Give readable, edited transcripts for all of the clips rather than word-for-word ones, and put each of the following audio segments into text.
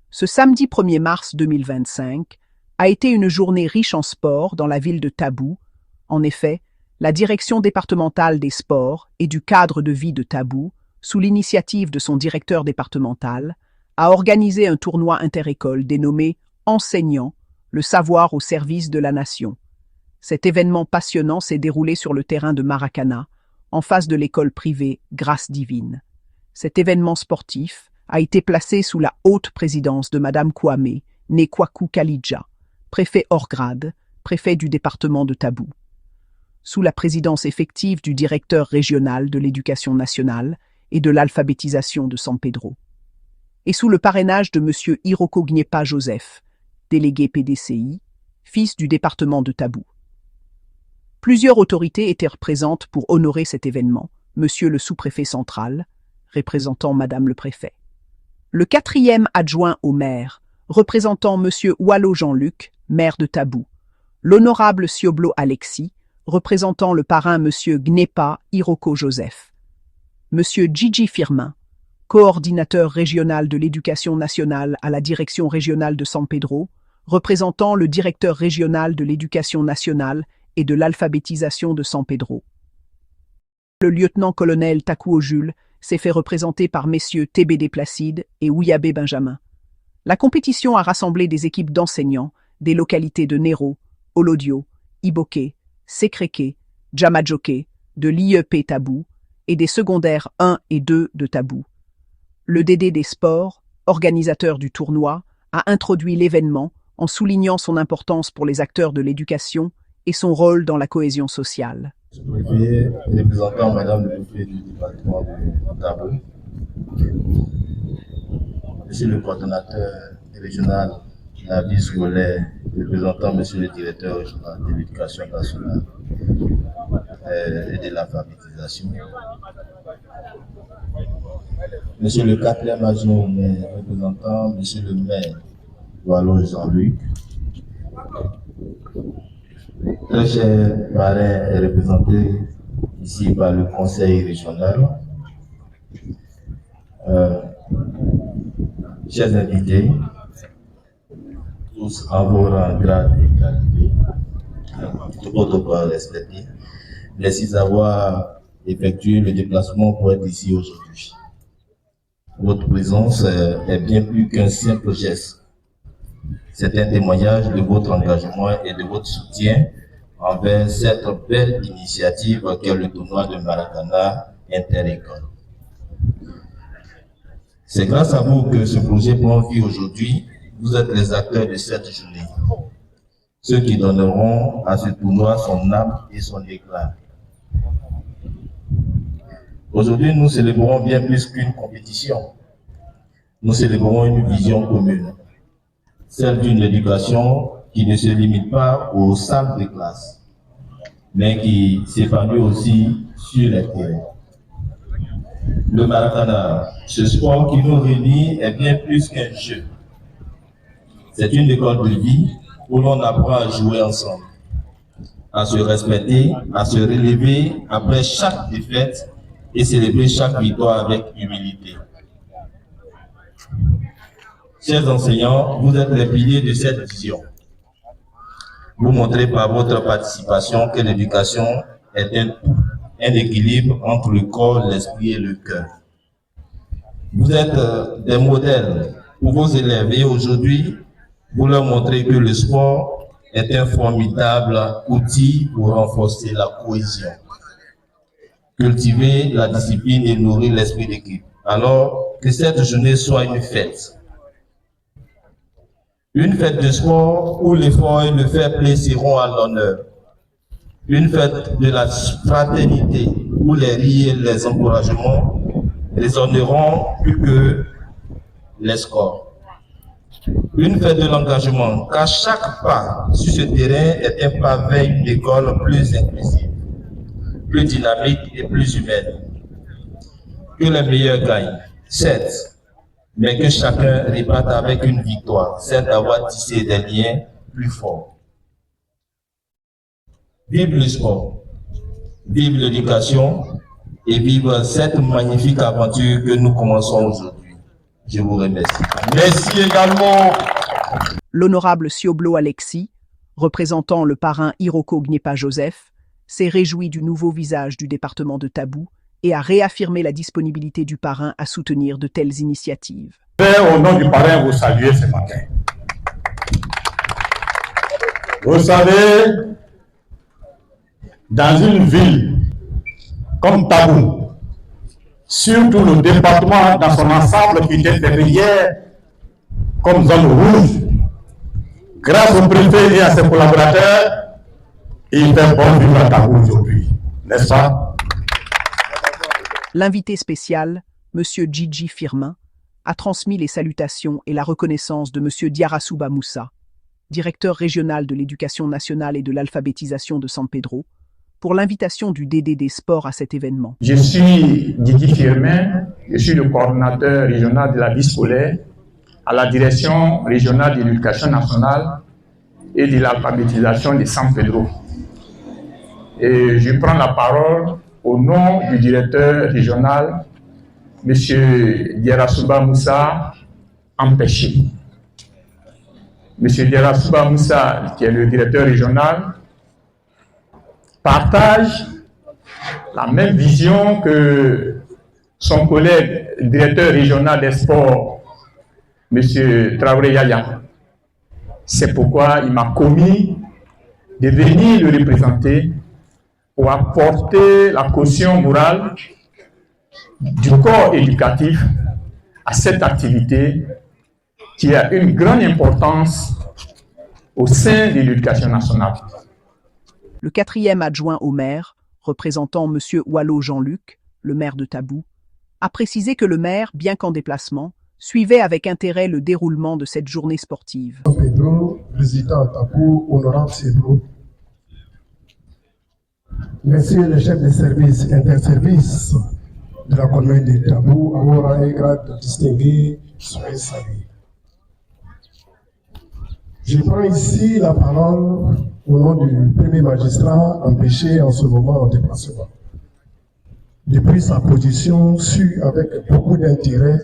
Ce samedi 1er mars 2025 a été une journée riche en sport dans la ville de Tabou. En effet, la direction départementale des sports et du cadre de vie de Tabou, sous l'initiative de son directeur départemental, a organisé un tournoi interécole dénommé Enseignant, le savoir au service de la nation. Cet événement passionnant s'est déroulé sur le terrain de Maracana, en face de l'école privée Grâce Divine. Cet événement sportif a été placé sous la haute présidence de Madame Kwame Nekwaku Kalidja, préfet hors grade, préfet du département de Tabou. Sous la présidence effective du directeur régional de l'éducation nationale et de l'alphabétisation de San Pedro. Et sous le parrainage de M. Hiroko Gniepa Joseph, délégué PDCI, fils du département de Tabou. Plusieurs autorités étaient présentes pour honorer cet événement, M. le sous-préfet central, représentant Madame le préfet. Le 4e adjoint au maire, représentant M. Wallo Jean-Luc, maire de Tabou. L'honorable Sioblo Alexis, représentant le parrain M. Gniepa Hiroko Joseph. M. Gigi Firmin, coordinateur régional de l'éducation nationale à la direction régionale de San Pedro, représentant le directeur régional de l'éducation nationale et de l'alphabétisation de San Pedro. Le lieutenant-colonel Takuo Jules s'est fait représenter par messieurs TBD Placide et Ouyabe Benjamin. La compétition a rassemblé des équipes d'enseignants des localités de Nero, Olodio, Iboké, Sékréké, Djamajoké, de l'IEP Tabou et des secondaires 1 et 2 de Tabou. Le DD des sports, organisateur du tournoi, a introduit l'événement en soulignant son importance pour les acteurs de l'éducation et son rôle dans la cohésion sociale. Préfet, représentant Madame le préfet du département de Tabou, Monsieur le coordonnateur régional de la vie scolaire, représentant Monsieur le directeur régional de l'éducation nationale et de l'alphabétisation, Monsieur le 4e adjoint au maire, représentant Monsieur le maire Wallo Jean-Luc, très cher parrain représenté ici par le conseil régional, chers invités, tous en vos rangs, grades et qualités, tout votre part respecté, merci d'avoir effectué le déplacement pour être ici aujourd'hui. Votre présence est bien plus qu'un simple geste. C'est un témoignage de votre engagement et de votre soutien envers cette belle initiative qu'est le tournoi de Maracana Interécole. C'est grâce à vous que ce projet prend vie aujourd'hui. Vous êtes les acteurs de cette journée. Ceux qui donneront à ce tournoi son âme et son éclat. Aujourd'hui, nous célébrons bien plus qu'une compétition. Nous célébrons une vision commune. Celle d'une éducation qui ne se limite pas aux salles de classe, mais qui s'épanouit aussi sur les terrains. Le Maracana, ce sport qui nous réunit, est bien plus qu'un jeu. C'est une école de vie où l'on apprend à jouer ensemble, à se respecter, à se relever après chaque défaite et célébrer chaque victoire avec humilité. Chers enseignants, vous êtes les piliers de cette vision. Vous montrez par votre participation que l'éducation est un équilibre entre le corps, l'esprit et le cœur. Vous êtes des modèles pour vos élèves et aujourd'hui, vous leur montrez que le sport est un formidable outil pour renforcer la cohésion, cultiver la discipline et nourrir l'esprit d'équipe. Alors, que cette journée soit une fête. Une fête de sport où l'effort et le fair play seront à l'honneur. Une fête de la fraternité où les rires et les encouragements résonneront plus que les scores. Une fête de l'engagement, car chaque pas sur ce terrain est un pas vers une école plus inclusive, plus dynamique et plus humaine. Que les meilleurs gagnent, certes, mais que chacun réparte avec une victoire, celle d'avoir tissé des liens plus forts. Vive le sport, vive l'éducation et vive cette magnifique aventure que nous commençons aujourd'hui. Je vous remercie. Merci également. L'honorable Sioblo Alexis, représentant le parrain Iroko Gnepa Joseph, s'est réjoui du nouveau visage du département de Tabou et a réaffirmé la disponibilité du parrain à soutenir de telles initiatives. Je vais, au nom du parrain, vous saluer ce matin. Vous savez, dans une ville comme Tabou, surtout le département dans son ensemble qui était fait hier comme zone rouge, grâce au préfet et à ses collaborateurs, il fait bon vivre à Tabou aujourd'hui, n'est-ce pas? L'invité spécial, M. Gigi Firmin, a transmis les salutations et la reconnaissance de M. Diarasuba Moussa, directeur régional de l'éducation nationale et de l'alphabétisation de San Pedro, pour l'invitation du DDD Sport à cet événement. Je suis Gigi Firmin, je suis le coordinateur régional de la vie scolaire à la direction régionale de l'éducation nationale et de l'alphabétisation de San Pedro. Et je prends la parole au nom du directeur régional, M. Diarasuba Moussa, empêché. M. Diarasuba Moussa, qui est le directeur régional, partage la même vision que son collègue directeur régional des sports, M. Traoré Yaya. C'est pourquoi il m'a commis de venir le représenter pour apporter la caution morale du corps éducatif à cette activité qui a une grande importance au sein de l'éducation nationale. Le 4e adjoint au maire, représentant M. Wallo Jean-Luc, le maire de Tabou, a précisé que le maire, bien qu'en déplacement, suivait avec intérêt le déroulement de cette journée sportive. Pedro, président à Tabou, honorable Cédro. Messieurs les chefs de service interservices de la commune de Tabou, à vos rangs et grades distingués, soyez salués. Je prends ici la parole au nom du premier magistrat empêché en ce moment en déplacement. Depuis sa position, suit avec beaucoup d'intérêt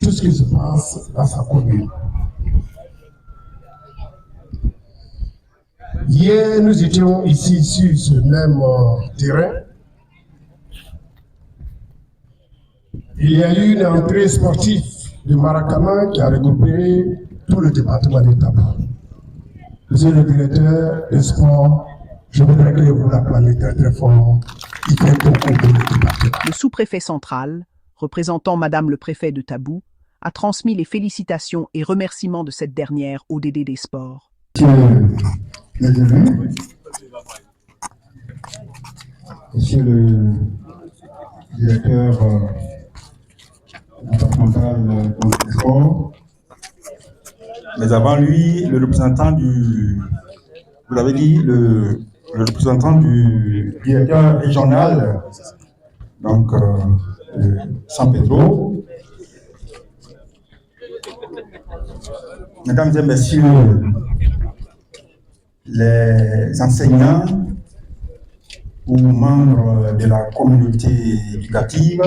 tout ce qui se passe dans sa commune. Hier, nous étions ici sur ce même terrain. Il y a eu une entrée sportive de Maracana qui a regroupé tout le département de Tabou. Monsieur le directeur des sports, je voudrais que vous l'acclamiez très très fort. Il fait beaucoup pour le département. Le sous-préfet central, représentant Madame le préfet de Tabou, a transmis les félicitations et remerciements de cette dernière au DDD Sport. Monsieur le directeur départemental du sport, mais avant lui, le représentant du, vous l'avez dit, le représentant du directeur régional, donc San Pedro. Mesdames et messieurs, les enseignants ou membres de la communauté éducative,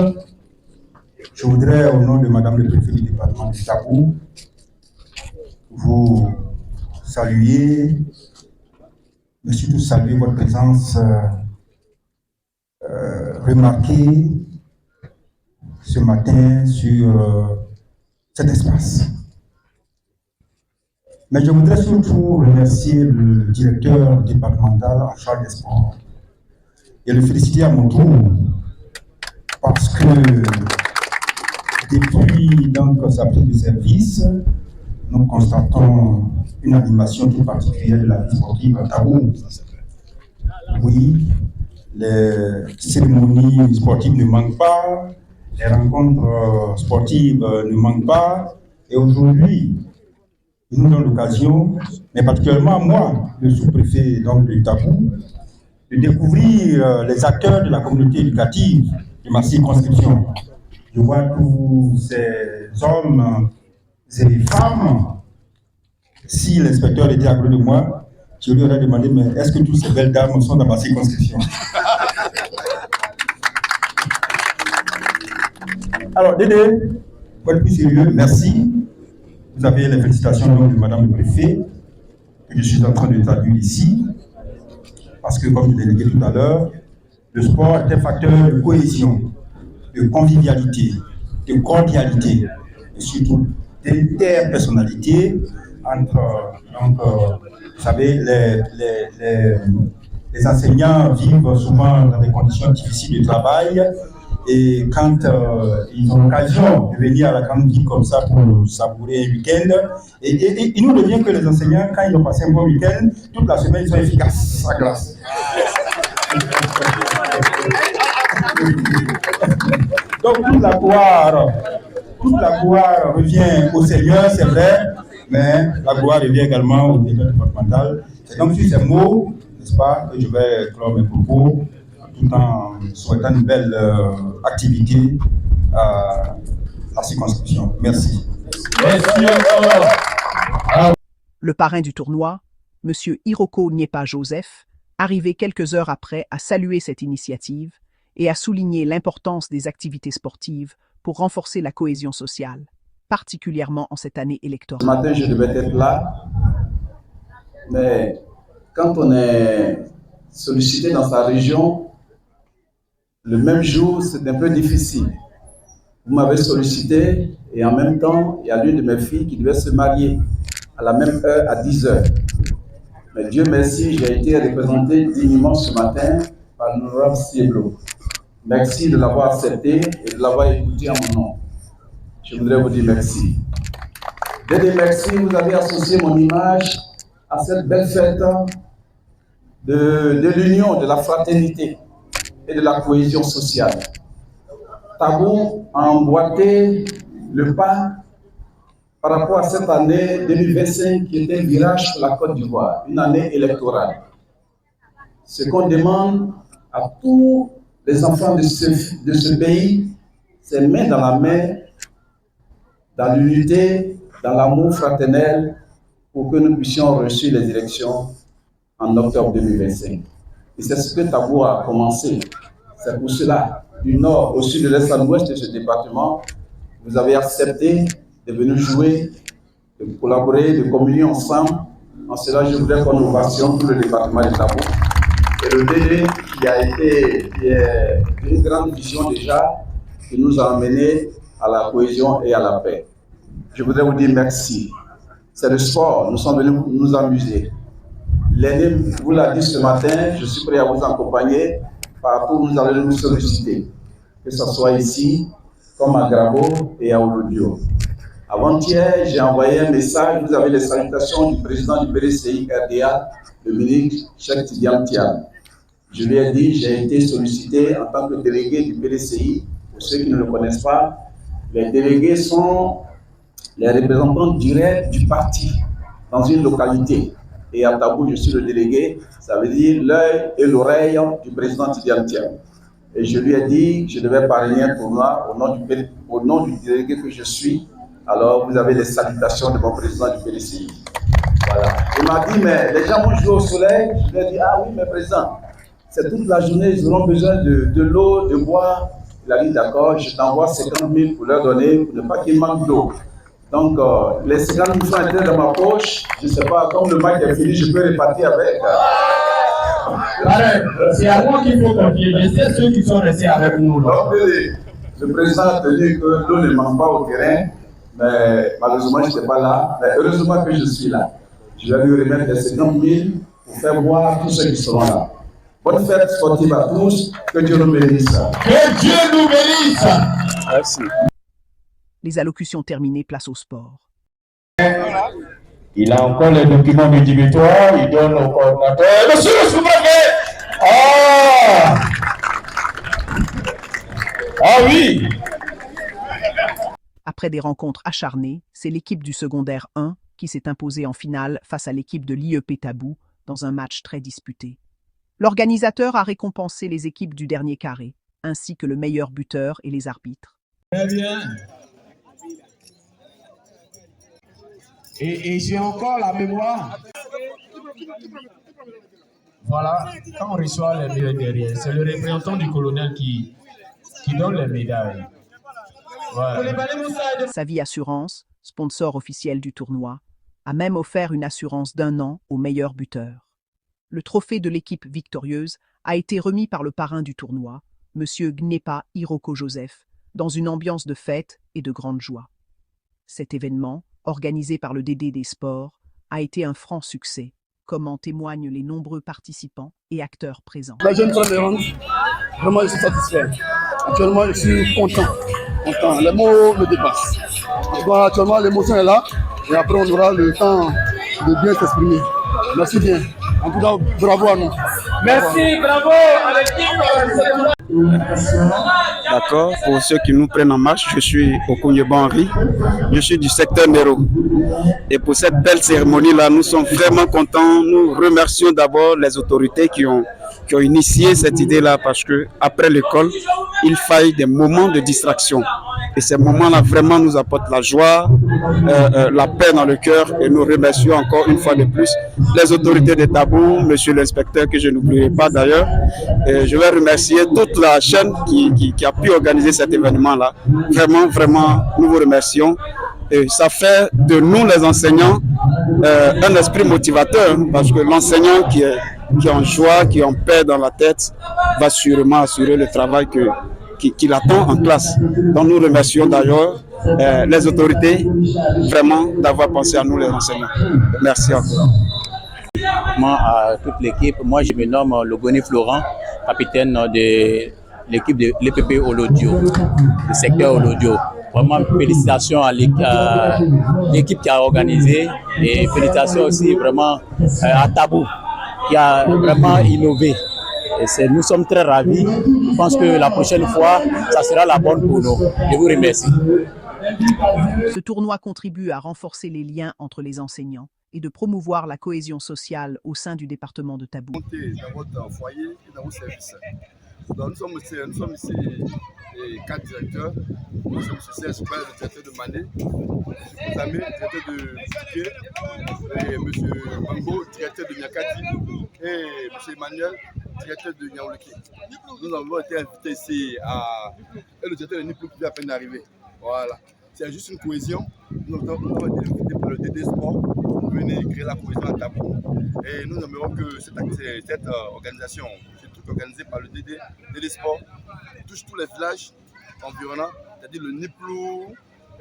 je voudrais, au nom de Madame le préfet du département de Tabou, vous saluer, mais surtout saluer votre présence remarquée ce matin sur cet espace. Mais je voudrais surtout remercier le directeur départemental en charge des sports et le féliciter à mon tour parce que depuis donc sa prise de service, nous constatons une animation toute particulière de la vie sportive à Tabou. Oui, les cérémonies sportives ne manquent pas, les rencontres sportives ne manquent pas, et aujourd'hui, il nous donne l'occasion, mais particulièrement moi, le sous-préfet donc de Tabou, de découvrir les acteurs de la communauté éducative de ma circonscription. Je vois tous ces hommes et femmes. Si l'inspecteur était à côté de moi, je lui aurais demandé, mais est-ce que toutes ces belles dames sont dans ma circonscription? Alors, Dédé, Pour être plus sérieux, merci. Vous avez les félicitations donc, de Madame le Préfet, que je suis en train de traduire ici, parce que, comme je l'ai dit tout à l'heure, le sport est un facteur de cohésion, de convivialité, de cordialité, et surtout d'interpersonnalité entre, donc, vous savez, les enseignants vivent souvent dans des conditions difficiles de travail, et quand ils ont l'occasion de venir à la grande ville comme ça pour savourer un week-end, et il nous revient que les enseignants, quand ils ont passé un bon week-end, toute la semaine, ils sont efficaces à classe. Donc toute la gloire revient au Seigneur, c'est vrai, mais la gloire revient également au directeur départemental. C'est donc sur ces mots, n'est-ce pas, que je vais clore mes propos, tout en souhaitant une belle activité à la circonscription. Merci. Le parrain du tournoi, M. Hiroko Niepa Joseph, arrivé quelques heures après, a salué cette initiative et a souligné l'importance des activités sportives pour renforcer la cohésion sociale, particulièrement en cette année électorale. Ce matin, je devais être là, mais quand on est sollicité dans sa région, le même jour, c'est un peu difficile. Vous m'avez sollicité et en même temps, il y a l'une de mes filles qui devait se marier à la même heure, à 10 heures. Mais Dieu merci, j'ai été représenté dignement ce matin par l'honorable Sieblo. Merci de l'avoir accepté et de l'avoir écouté en mon nom. Je voudrais vous dire merci. Je veux dire merci, vous avez associé mon image à cette belle fête de l'union, de la fraternité et de la cohésion sociale. Tabou a emboîté le pas par rapport à cette année 2025 qui était un virage pour la Côte d'Ivoire, une année électorale. Ce qu'on demande à tous les enfants de ce pays, c'est main dans la main, dans l'unité, dans l'amour fraternel, pour que nous puissions réussir les élections en octobre 2025. Et c'est ce que Tabou a commencé. C'est pour cela, du nord au sud, de l'est à l'ouest de ce département, vous avez accepté de venir jouer, de collaborer, de communier ensemble. En cela, je voudrais qu'on nous passionne tout le département de Tabou. Et le DD qui est une grande vision déjà, qui nous a amenés à la cohésion et à la paix. Je voudrais vous dire merci. C'est le sport, nous sommes venus nous amuser. L'aîné vous l'a dit ce matin, je suis prêt à vous accompagner partout où vous allez nous solliciter, que ce soit ici, comme à Grabo et à Olodio. Avant-hier, j'ai envoyé un message, vous avez les salutations du président du BDCI RDA, Dominique Cheikh Tidiane Tiam. Je lui ai dit, j'ai été sollicité en tant que délégué du BDCI. Pour ceux qui ne le connaissent pas, les délégués sont les représentants directs du parti dans une localité. Et à Tabou, je suis le délégué, ça veut dire l'œil et l'oreille du président Tidiane Tiam. Et je lui ai dit que je devais parrainer un tournoi au nom du délégué que je suis. Alors, vous avez les salutations de mon président du PDCI. Voilà. Il m'a dit, mais les gens vont jouer au soleil. Je lui ai dit, ah oui, mais président, c'est toute la journée, ils auront besoin de l'eau, de boire. Il a dit, d'accord, je t'envoie 50 000 pour leur donner, pour ne pas qu'il manque d'eau. Donc, les 50 000 francs étaient dans ma poche. Je ne sais pas, comme le match est fini, je peux répartir avec. C'est à moi qu'il faut confier. Je sais ceux qui sont restés avec nous. Donc, le président a tenu que l'eau ne manque pas au terrain. Mais malheureusement, je n'étais pas là. Mais heureusement que je suis là. Je vais lui remettre les 50 000 pour faire boire tous ceux qui seront là. Bonne fête sportive à tous. Que Dieu nous bénisse. Que Dieu nous bénisse. Merci. Les allocutions terminées, place au sport. Il a encore les documents rédhibitoires, il donne au coordinateur. Monsieur le sous-préfet! Ah oui! Après des rencontres acharnées, c'est l'équipe du secondaire 1 qui s'est imposée en finale face à l'équipe de l'IEP Tabou dans un match très disputé. L'organisateur a récompensé les équipes du dernier carré, ainsi que le meilleur buteur et les arbitres. Très bien. Et j'ai encore la mémoire. Voilà, quand on reçoit les meilleurs derrière, c'est le représentant du colonel qui donne les médailles. Savie Assurance, sponsor officiel du tournoi, a même offert une assurance d'1 an au meilleur buteur. Le trophée de l'équipe victorieuse a été remis par le parrain du tournoi, M. Gnepa Hiroko Joseph, dans une ambiance de fête et de grande joie. Cet événement, organisé par le DD des Sports, a été un franc succès, comme en témoignent les nombreux participants et acteurs présents. La jeune femme est rendue. Vraiment, je suis satisfait. Actuellement, je suis content. Les mots me dépassent. Actuellement, l'émotion est là. Et après, on aura le temps de bien s'exprimer. Merci bien. En tout cas, bravo à nous. Merci, bravo à l'équipe. D'accord, pour ceux qui nous prennent en marche, je suis Okunyeba Henri, je suis du secteur Nero. Et pour cette belle cérémonie-là, nous sommes vraiment contents. Nous remercions d'abord les autorités qui ont initié cette idée-là parce que après l'école, il faille des moments de distraction. Et ces moments-là vraiment nous apportent la joie, la paix dans le cœur. Et nous remercions encore une fois de plus les autorités de Tabou, monsieur l'inspecteur que je n'oublierai pas d'ailleurs. Et je vais remercier toute la chaîne qui a pu organiser cet événement-là. Vraiment, vraiment, nous vous remercions. Et ça fait de nous les enseignants un esprit motivateur parce que l'enseignant qui est en joie, qui est en paix dans la tête, va sûrement assurer le travail qu'il attend en classe. Donc nous remercions d'ailleurs les autorités vraiment d'avoir pensé à nous les enseignants. Merci encore. À toute l'équipe, moi je me nomme Logoni Florent, capitaine de l'équipe de l'EPP Olodio, le secteur Olodio. Vraiment félicitations à l'équipe qui a organisé et félicitations aussi vraiment à Tabou qui a vraiment innové. Et nous sommes très ravis. Je pense que la prochaine fois, ça sera la bonne pour nous. Je vous remercie. Ce tournoi contribue à renforcer les liens entre les enseignants et de promouvoir la cohésion sociale au sein du département de Tabou. Dans votre foyer et dans vos services. Donc, nous sommes ici 4 directeurs. Nous sommes ici le directeur de Mané, M. Kozame, directeur de Tiké, et M. Mambo, directeur de Nyakati, et M. Emmanuel, directeur de Nyaoleki. Nous avons été invités ici et le directeur de Nipou qui vient à peine d'arriver. Voilà. C'est juste une cohésion. Nous avons été invités par le DD Sport pour venir créer la cohésion à Tabou. Et nous aimerions que cette organisation, organisé par le DD Sport, touche tous les villages environnants, c'est-à-dire le Niplou,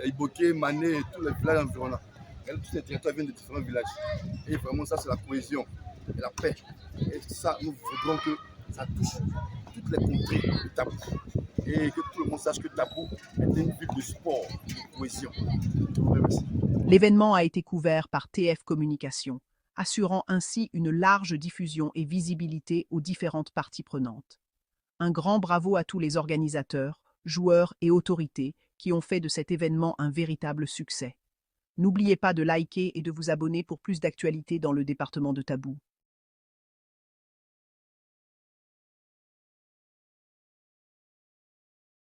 Iboké, Mané et tous les villages environnants. Et tous ces territoires viennent de différents villages. Et vraiment, ça, c'est la cohésion et la paix. Et ça, nous voudrons que ça touche toutes les contrées de Tabou. Et que tout le monde sache que Tabou est une ville de sport, de cohésion. L'événement a été couvert par TF Communication, assurant ainsi une large diffusion et visibilité aux différentes parties prenantes. Un grand bravo à tous les organisateurs, joueurs et autorités qui ont fait de cet événement un véritable succès. N'oubliez pas de liker et de vous abonner pour plus d'actualités dans le département de Tabou.